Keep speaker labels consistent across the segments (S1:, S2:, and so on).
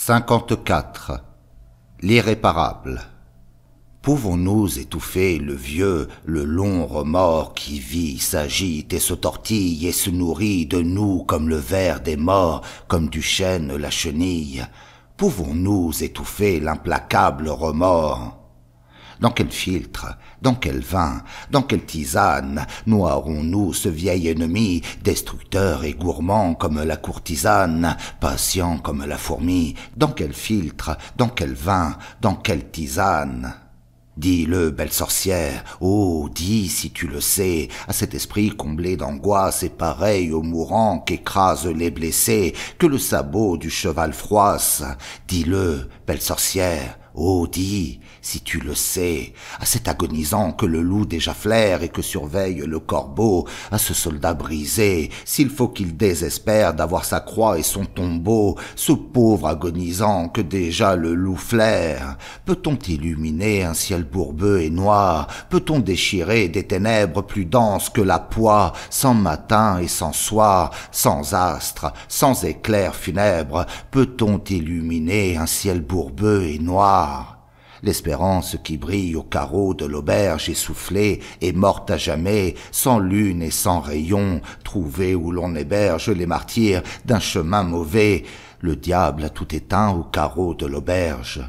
S1: 54. L'irréparable. Pouvons-nous étouffer le vieux, le long remords qui vit, s'agite et se tortille et se nourrit de nous comme le ver des morts, comme du chêne la chenille? Pouvons-nous étouffer l'implacable remords? Dans quel filtre, dans quel vin, dans quelle tisane noierons-nous ce vieil ennemi, destructeur et gourmand comme la courtisane, patient comme la fourmi? Dans quel filtre, dans quel vin, dans quelle tisane? Dis-le, belle sorcière, oh, dis si tu le sais, à cet esprit comblé d'angoisse et pareil au mourant qu'écrase les blessés, que le sabot du cheval froisse. Dis-le, belle sorcière, oh, dis, si tu le sais, à cet agonisant que le loup déjà flaire et que surveille le corbeau, à ce soldat brisé, s'il faut qu'il désespère d'avoir sa croix et son tombeau, ce pauvre agonisant que déjà le loup flaire. Peut-on illuminer un ciel bourbeux et noir? Peut-on déchirer des ténèbres plus denses que la poix, sans matin et sans soir, sans astre, sans éclair funèbre? Peut-on illuminer un ciel bourbeux et noir? L'espérance qui brille au carreau de l'auberge essoufflée est morte à jamais, sans lune et sans rayon, trouvée où l'on héberge les martyrs d'un chemin mauvais. Le diable a tout éteint au carreau de l'auberge.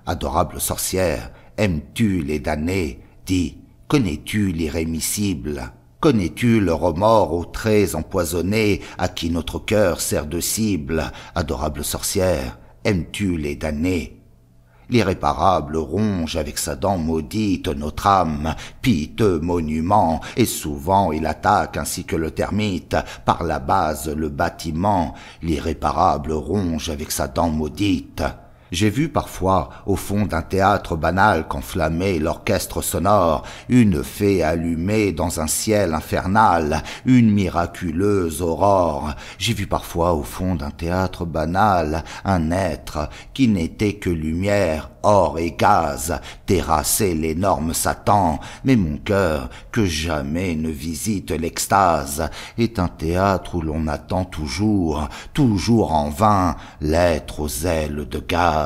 S1: Adorable sorcière, aimes-tu les damnés? Dis, connais-tu l'irrémissible? Connais-tu le remords aux traits empoisonnés à qui notre cœur sert de cible? Adorable sorcière, aimes-tu les damnés? L'irréparable ronge avec sa dent maudite notre âme, piteux monument, et souvent il attaque ainsi que le termite, par la base le bâtiment. L'irréparable ronge avec sa dent maudite. J'ai vu parfois, au fond d'un théâtre banal qu'enflammait l'orchestre sonore, une fée allumée dans un ciel infernal, une miraculeuse aurore. J'ai vu parfois, au fond d'un théâtre banal, un être qui n'était que lumière, or et gaz, terrasser l'énorme Satan. Mais mon cœur, que jamais ne visite l'extase, est un théâtre où l'on attend toujours, toujours en vain, l'être aux ailes de gaz.